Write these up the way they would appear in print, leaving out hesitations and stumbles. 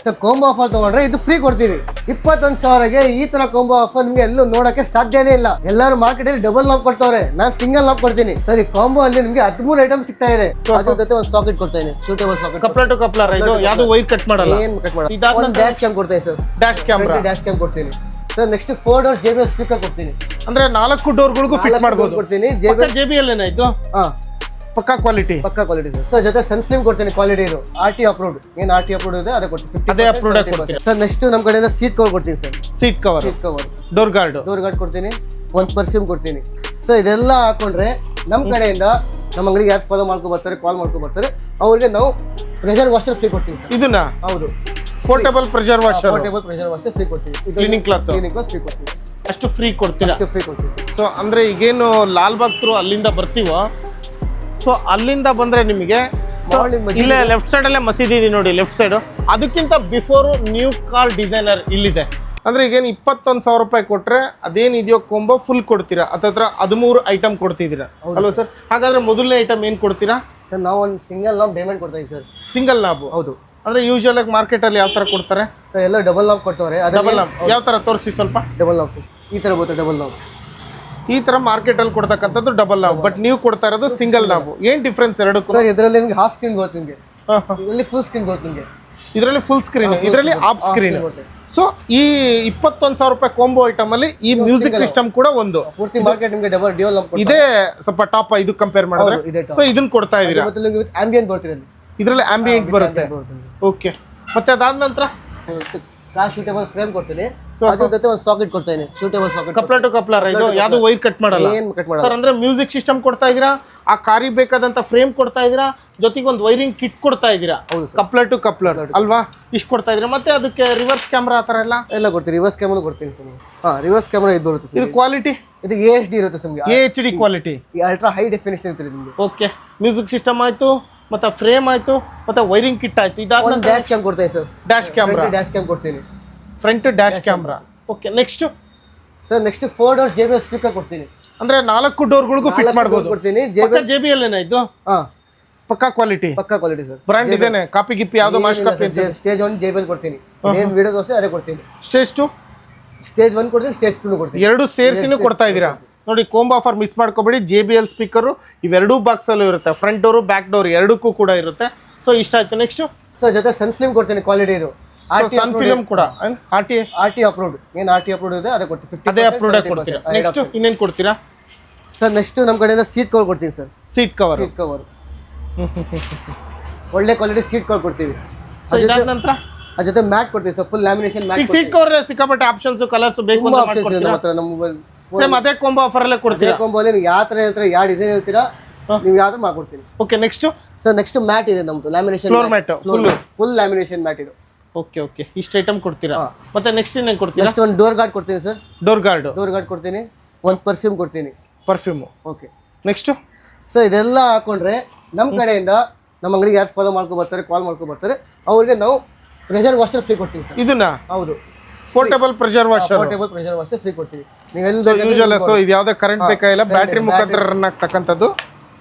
Sir combo offer ತಗೊಂಡ್ರೆ ಇದು free ಕೊಡ್ತೀವಿ 21,000ಗೆ ಈ ತರ ಕಾಂಬೋ ಆಫರ್ ನಿಮ್ಗೆ ಎಲ್ಲೂ ನೋಡಕ್ಕೆ ಸಾಧ್ಯನೇ ಇಲ್ಲ. ಎಲ್ಲರೂ ಮಾರ್ಕೆಟ್ ಅಲ್ಲಿ ಡಬಲ್ ಲಾಕ್ ಕೊಡ್ತಾವ್ರೆ, ನಾನು ಸಿಂಗಲ್ ಲಾಕ್ ಕೊಡ್ತೀನಿ. ಸರಿ ಕಾಂಬೋ ಅಲ್ಲಿ ನಿಮ್ಗೆ 13 ಐಟಮ್ ಸಿಗ್ತಾ ಇದೆ. ಅದ್ರ ಜೊತೆ ಒಂದು ಸಾಕೆಟ್ ಕೊಡ್ತಾ ಇದೀನಿ, suitable socket. Coupler to coupler ಇದು ಯಾವುದು ವೈರ್ ಕಟ್ ಮಾಡಲ್ಲ, ಏನು ಕಟ್ ಮಾಡಲ್ಲ. ಒಂದು ಡ್ಯಾಶ್ ಕ್ಯಾಮ್ ಕೊಡ್ತಾ ಇದೀನಿ ಸರ್, ಡ್ಯಾಶ್ ಕ್ಯಾಮ್ ಕೊಡ್ತೀನಿ sir. Next 4 door JBL speaker ಕೊಡ್ತೀನಿ, ಅಂದ್ರೆ 4 ಡೋರ್ಗಳಿಗೂ ಫಿಟ್ ಮಾಡಬಹುದು ಕೊಡ್ತೀನಿ. JBL ಏನಾಯ್ತು, ಪಕ್ಕಾ ಕ್ವಾಲಿಟಿ ಸರ್. ಜೊತೆ ಸನ್ಸ್ಲಿಮ್ ಕೊಡ್ತೀನಿ, ಕ್ವಾಲಿಟಿ ಇದು. RT ಅಪ್ರೂವ್ಡ್, ಏನು RT ಅಪ್ರೂವ್ಡ್ ಇದೆ ಅದೇ ಕೊಡ್ತೀನಿ, ಅದೇ ಅಪ್ರೂವ್ಡ್ ಕೊಡ್ತೀನಿ ಸರ್. ನೆಕ್ಸ್ಟ್ ನಮ್ಮ ಕಡೆಯಿಂದ ಸೀಟ್ ಕವರ್ ಕೊಡ್ತೀನಿ sir, seat cover, door guard ಕೊಡ್ತೀನಿ. ಒಂದು ಪರ್ಫ್ಯೂಮ್ ಕೊಡ್ತೀನಿ. ಸೊ ಇದೆಲ್ಲ ಹಾಕೊಂಡ್ರೆ ನಮ್ಮ ಕಡೆಯಿಂದ ನಮ್ಮ ಅಂಗಡಿಗೆ ಯಾರು ಫಾಲೋ ಮಾಡ್ಕೊ ಬರ್ತಾರೆ, ಕಾಲ್ ಮಾಡ್ಕೊ ಬರ್ತಾರೆ, ಅವ್ರಿಗೆ ನಾವು ಪ್ರೆಷರ್ ವಾಷರ್ ಫ್ರೀ ಕೊಡ್ತೀವಿ ಸರ್. ಇದನ್ನ ಹೌದು, ಪೋರ್ಟೇಬಲ್ ಪ್ರೆಷರ್ ವಾಷರ್ ಫ್ರೀ ಕೊಡ್ತೀವಿ. ಕ್ಲೀನಿಂಗ್ ಕ್ಲಾತ್ ಫ್ರೀ ಕೊಡ್ತೀವಿ, ಅಷ್ಟು ಫ್ರೀ ಕೊಡ್ತೀರಾ? ಫ್ರೀ ಕೊಡ್ತೀವಿ. ಸೊ ಅಂದ್ರೆ ಈಗೇನು ಲಾಲ್ಬಾಗ್ ಥ್ರೂ ಅಲ್ಲಿಂದ ಬರ್ತೀವೋ, ಸೊ ಅಲ್ಲಿಂದ ಬಂದ್ರೆ ನಿಮಗೆ ಇಲ್ಲೇ ಲೆಫ್ಟ್ ಸೈಡ್ ಅಲ್ಲೇ ಮಸೀದಿ ಇದೆ ನೋಡಿ, ಲೆಫ್ಟ್ ಸೈಡ್. ಅದಕ್ಕಿಂತ ಬಿಫೋರ್ ನ್ಯೂ ಕಾರ್ ಡಿಸೈನರ್ ಇಲ್ಲಿದೆ. ಅಂದ್ರೆ ಈಗೇನು 21,000 ರೂಪಾಯಿ ಕೊಟ್ರೆ ಅದೇನಿದೆಯೋ ಕೊಂಬೋ ಫುಲ್ ಕೊಡ್ತೀರಾ, ಹತ್ತತ್ರ 13 ಐಟಮ್ ಕೊಡ್ತಿದ್ದೀರಾ ಅಲ್ವಾ ಸರ್? ಹಾಗಾದ್ರೆ ಮೊದಲನೇ ಐಟಮ್ ಏನ್ ಕೊಡ್ತೀರಾ ಸರ್? ನಾವು ಒಂದು ಸಿಂಗಲ್ ನಾಬ್ ಡೈಮಂಡ್ ಕೊಡ್ತಾ ಇದ್ದೀವಿ ಸರ್. Single knob? ಹೌದು. ಅಂದ್ರೆ ಯೂಶುವಲ್ ಆಗಿ ಮಾರ್ಕೆಟ್ ಅಲ್ಲಿ ಯಾವ ತರ ಕೊಡ್ತಾರೆ ಸರ್? ಎಲ್ಲ ಡಬಲ್ ನಾಬ್ ಕೊಡ್ತಾರೆ. ಡಬಲ್ ನಾಬ್ ಯಾವ ತರ ತೋರಿಸಿ ಸ್ವಲ್ಪ. ಡಬಲ್ ನಾಬ್ ಈ ತರ ಬರುತ್ತೆ, ಡಬಲ್ ನಾಬ್ ಈ ತರ ಮಾರ್ಕೆಟ್ ಅಲ್ಲಿ ಕೊಡ್ತಕ್ಕಂಥದ್ದು ಡಬಲ್ ನಾಬ್, ಬಟ್ ನೀವು ಕೊಡ್ತಾ ಇರೋದು ಸಿಂಗಲ್ ನಾಬ್. ಏನ್ ಡಿಫ್ರೆನ್ಸ್ ಎರಡಕ್ಕೂ? ಸರ್ ಇದರಲ್ಲಿ ನಿಮಗೆ ಹಾಫ್ ಸ್ಕ್ರೀನ್ ಬರುತ್ತೆ, ನಿಮಗೆ ಇದರಲ್ಲಿ ಫುಲ್ ಸ್ಕ್ರೀನ್ ಬರುತ್ತೆ. ನಿಮಗೆ ಇದರಲ್ಲಿ ಫುಲ್ ಸ್ಕ್ರೀನ್, ಇದರಲ್ಲಿ ಆಫ್ ಸ್ಕ್ರೀನ್. ಸೊ ಈ 21,000 ರೂಪಾಯಿ ಕಾಂಬೋ ಐಟಮ್ ಅಲ್ಲಿ ಈ ಮ್ಯೂಸಿಕ್ ಸಿಸ್ಟಮ್ ಕೂಡ ಒಂದು ಪೂರ್ತಿ ಮಾರ್ಕೆಟ್ ನಿಮಗೆ ಡಬಲ್ ಡ್ಯೂಯಲ್ ನಾಬ್ ಇದೇ ಸ್ವಲ್ಪ ಟಾಪ್ ಇದು ಕಂಪೇರ್ ಮಾಡಿದ್ರೆ. ಸೊ ಇದನ್ನ ಕೊಡ್ತಾ ಇದೀರಾ? ಆಂಬಿಯಂಟ್ ಬರ್ತೀರಾ ಇದರಲ್ಲಿ ಆಂಬಿಯಂಟ್ ಬರುತ್ತೆ. ಓಕೆ, ಮತ್ತೆ ಅದಾದ ನಂತರ ಕಾರ್ ಸೂಟೇಬಲ್ ಫ್ರೇಮ್ ಕೊಡ್ತೀನಿ. ಅದ್ರ ಜೊತೆ ಒಂದು ಸಾಕೆಟ್ ಕೊಡ್ತೀನಿ, suitable socket. Coupler to coupler ಇದು ಯಾವುದು ವೈರ್ ಕಟ್ ಮಾಡಲ್ಲ, ಏನು ಕಟ್ ಮಾಡಲ್ಲ ಸರ್. ಅಂದ್ರೆ ಮ್ಯೂಸಿಕ್ ಸಿಸ್ಟಮ್ ಕೊಡ್ತಾ ಇದೀರಾ, ಆ ಕಾರಿಗೆ ಬೇಕಾದಂತ ಫ್ರೇಮ್ ಕೊಡ್ತಾ ಇದೀರಾ, ಜೊತೆಗೆ ಒಂದು ವೈರಿಂಗ್ ಕಿಟ್ ಕೊಡ್ತಾ ಇದೀರಾ. ಕಪ್ಲರ್ ಟು ಕಪ್ಲರ್ ಅಲ್ವಾ, ಇಷ್ಟು ಕೊಡ್ತಾ ಇದೀರಾ. ಮತ್ತೆ ಅದಕ್ಕೆ ರಿವರ್ಸ್ ಕ್ಯಾಮ್ರಾ ಆ ತರ ಎಲ್ಲ ಕೊಡ್ತೀನಿ. ರಿವರ್ಸ್ ಕ್ಯಾಮ್ರಾ ಕೊಡ್ತೀನಿ ಸರ್. ರಿವರ್ಸ್ ಕ್ಯಾಮ್ರಾ ಇದು ಬರುತ್ತೆ. ಇದು ಕ್ವಾಲಿಟಿ ಇದು HD ಇರುತ್ತೆ ನಿಮಗೆ, HD quality, ultra high definition ಇರುತ್ತೆ ನಿಮಗೆ. ಓಕೆ, ಮ್ಯೂಸಿಕ್ ಸಿಸ್ಟಮ್ ಆಯ್ತು, ಮತ್ತೆ ಫ್ರೇಮ್ ಆಯ್ತು, ಮತ್ತೆ ವೈರಿಂಗ್ ಕಿಟ್ ಆಯ್ತು. ಇದಾದ ಡ್ಯಾಶ್ ಕ್ಯಾಮ್ ಕೊಡ್ತೀನಿ ಸರ್. ಡ್ಯಾಶ್ ಕ್ಯಾಮ್ರಾ ಕೊಡ್ತೀನಿ, front dash camera. Okay, next sir. Next 4 door JBL speaker ಕೊಡ್ತೀನಿ, ಅಂದ್ರೆ 4 ಡೋರ್ಗಳಿಗೂ ಫಿಟ್ ಮಾಡಬಹುದು. ಕೊಡ್ತೀನಿ. JBL ಏನಾಯ್ತು, ಪಕ್ಕಾ ಕ್ವಾಲಿಟಿ ಸರ್. ಬ್ರಾಂಡ್ ಇದೇನೆ, ಕಾಪಿ ಗಿಪ್ಪಿ ಯಾವ್ದು ಮಾಶ್ ಕಾಪಿ. ಸ್ಟೇಜ್ 1 JBL ಕೊಡ್ತೀನಿ, ಏನು ವಿಡಿಯೋ ದೋಸೆ ಅದೇ ಕೊಡ್ತೀನಿ. ಸ್ಟೇಜ್ 2 ಸ್ಟೇಜ್ 1 ಕೊಡ್ತೀನಿ, ಸ್ಟೇಜ್ 2 ಕೊಡ್ತೀನಿ. ಎರಡು ಸೇರ್ಸಿನೂ ಕೊಡ್ತಾ ಇದೀರಾ ನೋಡಿ. ಕಾಂಬೋ ಆಫರ್ ಮಿಸ್ ಮಾಡ್ಕೋಬೇಡಿ. JBL ಸ್ಪೀಕರ್ ಇವೆರಡೂ ಬಾಕ್ಸ್ ಅಲ್ಲೂ ಇರುತ್ತೆ, ಫ್ರಂಟ್ ಡೋರ್ ಬ್ಯಾಕ್ ಡೋರ್ ಎರಡಕ್ಕೂ ಕೂಡ ಇರುತ್ತೆ. ಸೊ ಇಷ್ಟ ಆಯ್ತು. ನೆಕ್ಸ್ಟ್ ಸರ್ ಜೊತೆ ಸನ್ಫಿಲ್ಮ್ ಕೊಡ್ತೀನಿ, ಕ್ವಾಲಿಟಿ ಇದು. ಸನ್ ಫಿಲ್ಮ್ ಕೂಡ RT ಅಪ್ರೂವ್ಡ್, ಏನು RT ಅಪ್ರೂವ್ಡ್ ಇದೆ ಅದೇ ಕೊಡ್ತೀನಿ. ಅದೇ ಅಪ್ರೂವ್ಡ್ ಕೊಡ್ತೀರಾ. ನೆಕ್ಸ್ಟ್ ಇನ್ನೇನು ಕೊಡ್ತೀರಾ ಸರ್? ನೆಕ್ಸ್ಟ್ ನಮ್ಮ ಕಡೆಯಿಂದ ಸೀಟ್ ಕವರ್ ಕೊಡ್ತೀನಿ ಸರ್. ಸೀಟ್ ಕವರ್ ಒಳ್ಳೆ ಕ್ವಾಲಿಟಿ ಸೀಟ್ ಕವರ್ ಕೊಡ್ತೀವಿ. ನಂತರ ಅದ್ರ ಜೊತೆ ಮ್ಯಾಟ್ ಕೊಡ್ತೀವಿ ಸರ್, ಫುಲ್ ಲ್ಯಾಮಿನೇಷನ್ ಮ್ಯಾಟ್. ಈಗ ಸೀಟ್ ಕವರ್ ಸಿಕ್ಕಾಪಟ್ಟೆ ಆಪ್ಷನ್ಸ್, ಕಲರ್ಸ್ ಬೇಕು ಅಂತ ಮಾಡ್ಕೊಡ್ತೀರಾ? ನಮ್ಮ ಹತ್ರ ನಮ್ಮ ಮೊಬೈಲ್ ಸೇಮ್ ಅದೇ ಕಾಂಬೋ ಆಫರ್ ಅಲ್ಲೇ ಕೊಡ್ತೀರಾ? ಕಾಂಬೋ ಅಲ್ಲಿ ಯಾವ ತರ ಹೇಳ್ತೀರಾ, ಯಾವ ಡಿಸೈನ್ ಹೇಳ್ತೀರಾ ನೀವು ಯಾವ್ದು ಮಾಡ್ಕೊಡ್ತೀನಿ. Okay, next sir. Next mat ಇದೆ ನಮ್ದು, lamination floor mat, full lamination mat ಇದು. ಓಕೆ ಓಕೆ, ಇಷ್ಟು ಐಟಮ್ ಕೊಡ್ತೀರಾ. ಮತ್ತೆ ನೆಕ್ಸ್ಟ್ ಇನ್ನೇನು ಕೊಡ್ತೀರಾ? ನೆಕ್ಸ್ಟ್ ಒಂದು ಡೋರ್ ಗಾರ್ಡ್ ಕೊಡ್ತೀನಿ ಸರ್. ಡೋರ್ ಗಾರ್ಡ್ ಕೊಡ್ತೀನಿ. ಒಂದು ಪರ್ಫ್ಯೂಮ್ ಕೊಡ್ತೀನಿ, ಪರ್ಫ್ಯೂಮ್. ಓಕೆ, ನೆಕ್ಸ್ಟ್ ಸೊ ಇದೆಲ್ಲ ಹಾಕೊಂಡ್ರೆ ನಮ್ಮ ಕಡೆಯಿಂದ ನಮ್ಮ ಅಂಗಡಿಗೆ ಯಾರು ಫಾಲೋ ಮಾಡ್ಕೊ ಬರ್ತಾರೆ, ಕಾಲ್ ಮಾಡ್ಕೊ ಬರ್ತಾರೆ, ಅವ್ರಿಗೆ ನಾವು ಪ್ರೆಷರ್ ವಾಷರ್ ಫ್ರೀ ಕೊಡ್ತೀವಿ ಸರ್. ಇದನ್ನ ಹೌದು, ಪೋರ್ಟೇಬಲ್ ಪ್ರೆಷರ್ ವಾಷರ್ ಫ್ರೀ ಕೊಡ್ತೀವಿ. ನೀವು ಯೂಶುವಲ್. ಸೊ ಇದು ಯಾವುದೇ ಕರೆಂಟ್ ಬೇಕಾಗಿಲ್ಲ, ಬ್ಯಾಟ್ರಿ ಮುಖಾಂತರ ರನ್ ಆಗ್ತಕ್ಕಂಥದ್ದು.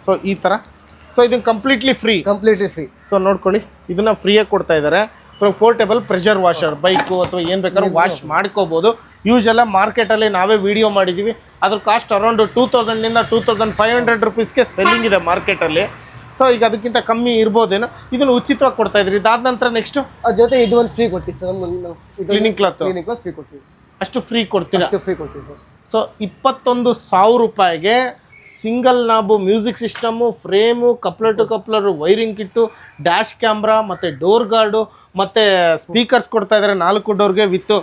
ಸೊ ಈ ತರ. ಸೊ ಇದನ್ನ ಕಂಪ್ಲೀಟ್ಲಿ ಫ್ರೀ. ಸೊ ನೋಡ್ಕೊಳ್ಳಿ, ಇದನ್ನ ಫ್ರೀಯಾಗಿ ಕೊಡ್ತಾ ಇದ್ದಾರೆ. ಪೋರ್ಟೇಬಲ್ ಪ್ರೆಷರ್ ವಾಷರ್, ಬೈಕು ಅಥವಾ ಏನು ಬೇಕಾದ್ರೂ ವಾಶ್ ಮಾಡ್ಕೋಬಹುದು. ಯೂಶುವಲ್ ಮಾರ್ಕೆಟಲ್ಲಿ ನಾವೇ ವಿಡಿಯೋ ಮಾಡಿದ್ದೀವಿ, ಅದ್ರ ಕಾಸ್ಟ್ ಅರೌಂಡ್ 2000 2500 ರುಪೀಸ್ಗೆ ಸೆಲ್ಲಿಂಗ್ ಇದೆ ಮಾರ್ಕೆಟಲ್ಲಿ. ಸೊ ಈಗ ಅದಕ್ಕಿಂತ ಕಮ್ಮಿ ಇರ್ಬೋದೇನೋ. ಇದನ್ನು ಉಚಿತವಾಗಿ ಕೊಡ್ತಾ ಇದ್ರಿ. ಇದಾದ ನಂತರ ನೆಕ್ಸ್ಟ್ ಅದ್ರ ಜೊತೆ ಇದು ಒಂದು ಫ್ರೀ ಕೊಡ್ತೀವಿ ಸರ್. ಕ್ಲೀನಿಂಗ್ ಕ್ಲಾತ್ ಫ್ರೀ ಕೊಡ್ತೀವಿ. ಅಷ್ಟು ಫ್ರೀ ಕೊಡ್ತೀರಾ? ಫ್ರೀ ಕೊಡ್ತೀವಿ ಸರ್. ಸೊ 21,000 ರೂಪಾಯಿಗೆ single knob, music system, frame, coupler to coupler, wiring kit, dash camera, ಮತ್ತು ಡೋರ್ ಗಾರ್ಡು, ಮತ್ತು ಸ್ಪೀಕರ್ಸ್ ಕೊಡ್ತಾ ಇದ್ದಾರೆ 4 ಡೋರ್ಗೆ ವಿತ್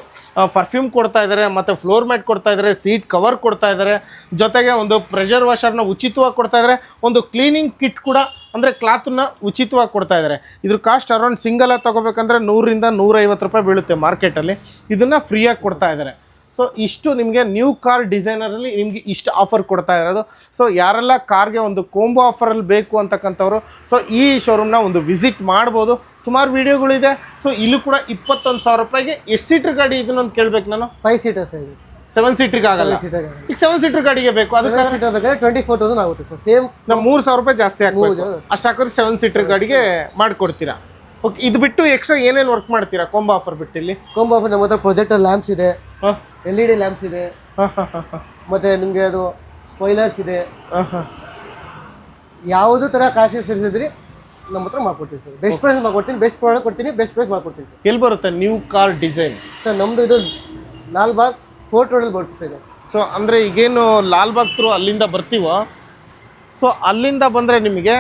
ಪರ್ಫ್ಯೂಮ್ ಕೊಡ್ತಾ ಇದ್ದಾರೆ, ಮತ್ತು ಫ್ಲೋರ್ ಮ್ಯಾಟ್ ಕೊಡ್ತಾ ಇದ್ದಾರೆ, ಸೀಟ್ ಕವರ್ ಕೊಡ್ತಾ ಇದ್ದಾರೆ, ಜೊತೆಗೆ ಒಂದು ಪ್ರೆಷರ್ ವಾಷರ್ನ ಉಚಿತವಾಗಿ ಕೊಡ್ತಾ ಇದ್ದಾರೆ, ಒಂದು ಕ್ಲೀನಿಂಗ್ ಕಿಟ್ ಕೂಡ ಅಂದರೆ ಕ್ಲಾತನ್ನ ಉಚಿತವಾಗಿ ಕೊಡ್ತಾ ಇದ್ದಾರೆ. ಇದ್ರ ಕಾಸ್ಟ್ ಅರೌಂಡ್ ಸಿಂಗಲಾಗಿ ತೊಗೋಬೇಕಂದ್ರೆ 100 - 150 ರೂಪಾಯಿ ಬೀಳುತ್ತೆ ಮಾರ್ಕೆಟಲ್ಲಿ. ಇದನ್ನು ಫ್ರೀಯಾಗಿ ಕೊಡ್ತಾ ಇದ್ದಾರೆ. ಸೊ ಇಷ್ಟು ನಿಮಗೆ ನ್ಯೂ ಕಾರ್ ಡಿಸೈನರಲ್ಲಿ ನಿಮಗೆ ಇಷ್ಟು ಆಫರ್ ಕೊಡ್ತಾ ಇರೋದು. ಸೊ ಯಾರೆಲ್ಲ ಕಾರ್ಗೆ ಒಂದು ಕಾಂಬೋ ಆಫರಲ್ಲಿ ಬೇಕು ಅಂತಕ್ಕಂಥವ್ರು ಸೊ ಈ ಶೋರೂಮ್ನ ಒಂದು ವಿಸಿಟ್ ಮಾಡ್ಬೋದು. ಸುಮಾರು ವೀಡಿಯೋಗಳಿದೆ. ಸೊ ಇಲ್ಲೂ ಕೂಡ 21,000 ರೂಪಾಯಿಗೆ ಎಷ್ಟು ಸೀಟ್ರ್ ಗಾಡಿ ಇದನ್ನೊಂದು ಕೇಳಬೇಕು ನಾನು? 5 ಸೀಟರ್ ಸರ್. 7 ಸೀಟ್ರಿಗೆ ಆಗಲ್ಲ. ಈಗ 7 ಸೀಟ್ರ್ ಗಾಡಿಗೆ ಬೇಕು, ಅದಕ್ಕೆ 24,000 ಆಗುತ್ತೆ ಸರ್. ಸೇಮ್ ನಾವು 3,000 ರೂಪಾಯಿ ಜಾಸ್ತಿ ಹಾಕ್ಬೋದು. ಅಷ್ಟು ಹಾಕಿದ್ರೆ 7 ಸೀಟ್ರ್ ಗಾಡಿಗೆ ಮಾಡಿಕೊಡ್ತೀರಾ? ಓಕೆ, ಇದು ಬಿಟ್ಟು ಎಕ್ಸ್ಟ್ರಾ ಏನೇನು ವರ್ಕ್ ಮಾಡ್ತೀರಾ ಕಾಂಬೋ ಆಫರ್ ಬಿಟ್ಟು ಇಲ್ಲಿ? ಕಾಂಬೋ ಆಫರ್ ನಮ್ಮ ಹತ್ರ ಪ್ರೊಜೆಕ್ಟರ್ ಲ್ಯಾಂಪ್ಸ್ ಇದೆ, ಹಾಂ LED ಲ್ಯಾಂಪ್ಸ್ ಇದೆ, ಹಾಂ ಹಾಂ ಹಾಂ ಹಾಂ ಮತ್ತೆ ನಿಮಗೆ ಅದು ಸ್ಪಾಯ್ಲರ್ಸ್ ಇದೆ. ಹಾಂ ಹಾಂ ಯಾವುದೇ ಥರ ಕಾಸ್ಟ್ಯೂಸ್ ಇದ್ರಿ ನಮ್ಮ ಹತ್ರ ಮಾಡ್ಕೊಡ್ತೀನಿ ಸರ್. ಬೆಸ್ಟ್ ಪ್ರೈಸ್ ಮಾಡ್ಕೊಡ್ತೀನಿ, ಬೆಸ್ಟ್ ಪ್ರಾಡಕ್ಟ್ ಕೊಡ್ತೀನಿ, ಬೆಸ್ಟ್ ಪ್ರೈಸ್ ಮಾಡ್ಕೊಡ್ತೀನಿ ಸರ್. ಎಲ್ಲಿ ಬರುತ್ತೆ ನ್ಯೂ ಕಾರ್ ಡಿಸೈನ್? ಸರ್ ನಮ್ಮದು ಇದು ಲಾಲ್ಬಾಗ್ ಫೋರ್ಟ್ ರೋಡಲ್ಲಿ ಬರ್ತಿದೆ. ಸೊ ಅಂದರೆ ಈಗೇನು ಲಾಲ್ಬಾಗ್ ಥ್ರೂ ಅಲ್ಲಿಂದ ಬರ್ತೀವೋ, ಸೊ ಅಲ್ಲಿಂದ ಬಂದರೆ ನಿಮಗೆ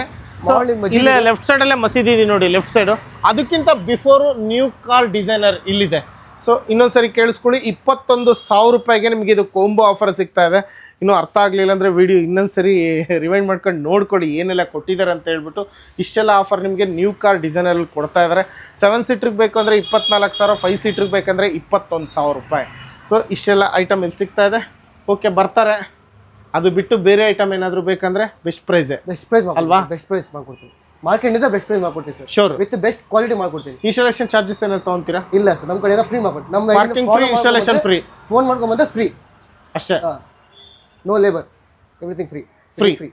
ಇಲ್ಲೇ ಲೆಫ್ಟ್ ಸೈಡಲ್ಲೇ ಮಸೀದಿ ಇದೆ ನೋಡಿ, ಲೆಫ್ಟ್ ಸೈಡು. ಅದಕ್ಕಿಂತ ಬಿಫೋರು ನ್ಯೂ ಕಾರ್ ಡಿಸೈನರ್ ಇಲ್ಲಿದೆ. ಸೊ ಇನ್ನೊಂದ್ಸರಿ ಕೇಳಿಸ್ಕೊಳ್ಳಿ, 21,000 ರೂಪಾಯಿಗೆ ನಿಮಗೆ ಇದು ಕಾಂಬೋ ಆಫರ್ ಸಿಗ್ತಾ ಇದೆ. ಇನ್ನೂ ಅರ್ಥ ಆಗಲಿಲ್ಲ ಅಂದರೆ ವಿಡಿಯೋ ಇನ್ನೊಂದ್ಸರಿ ರಿವೈಂಡ್ ಮಾಡ್ಕೊಂಡು ನೋಡ್ಕೊಳ್ಳಿ ಏನೆಲ್ಲ ಕೊಟ್ಟಿದ್ದಾರೆ ಅಂತ ಹೇಳ್ಬಿಟ್ಟು. ಇಷ್ಟೆಲ್ಲ ಆಫರ್ ನಿಮಗೆ ನ್ಯೂ ಕಾರ್ ಡಿಸೈನಲ್ಲಿ ಕೊಡ್ತಾ ಇದ್ದಾರೆ. 7 ಸೀಟ್ರಿಗೆ ಬೇಕು ಅಂದರೆ 24,000, 5 ಸೀಟ್ರಿಗೆ ಬೇಕಂದರೆ 21,000 ರೂಪಾಯಿ. ಸೊ ಇಷ್ಟೆಲ್ಲ ಐಟಮ್ ಇಲ್ಲಿ ಸಿಗ್ತಾ ಇದೆ. ಓಕೆ, ಬರ್ತಾರೆ. ಅದು ಬಿಟ್ಟು ಬೇರೆ ಐಟಮ್ ಏನಾದರೂ ಬೇಕಂದರೆ ಬೆಸ್ಟ್ ಪ್ರೈಸೇ, ಬೆಸ್ಟ್ ಪ್ರೈಸ್ ಅಲ್ವಾ? ಬೆಸ್ಟ್ ಪ್ರೈಸ್ ಮಾಡ್ಕೊಡ್ತೀನಿ, ಮಾರ್ಕೆಟಿಂದ ಬೆಸ್ಟ್ ಪ್ರೈಸ್ ಮಾಡ್ಕೊಡ್ತೀನಿ sir. Sure. With best quality ಮಾಡ್ಕೊಡ್ತೀನಿ. ಇನ್ಸ್ಟಾಲೇಷನ್ ಚಾರ್ಜಸ್ ಏನಾದ್ರು ತೊಗೊಂತೀರಾ? ಇಲ್ಲ ಸರ್, ನಮ್ಮ ಕಡೆ ಫ್ರೀ ಮಾಡ್ಕೊಡ್ತೀನಿ. ನಮ್ಮ parking free, installation free, phone ಮಾಡ್ಕೊಂಬಂದ್ರೆ ಫ್ರೀ ಅಷ್ಟೇ. No labour, everything free. Free. Free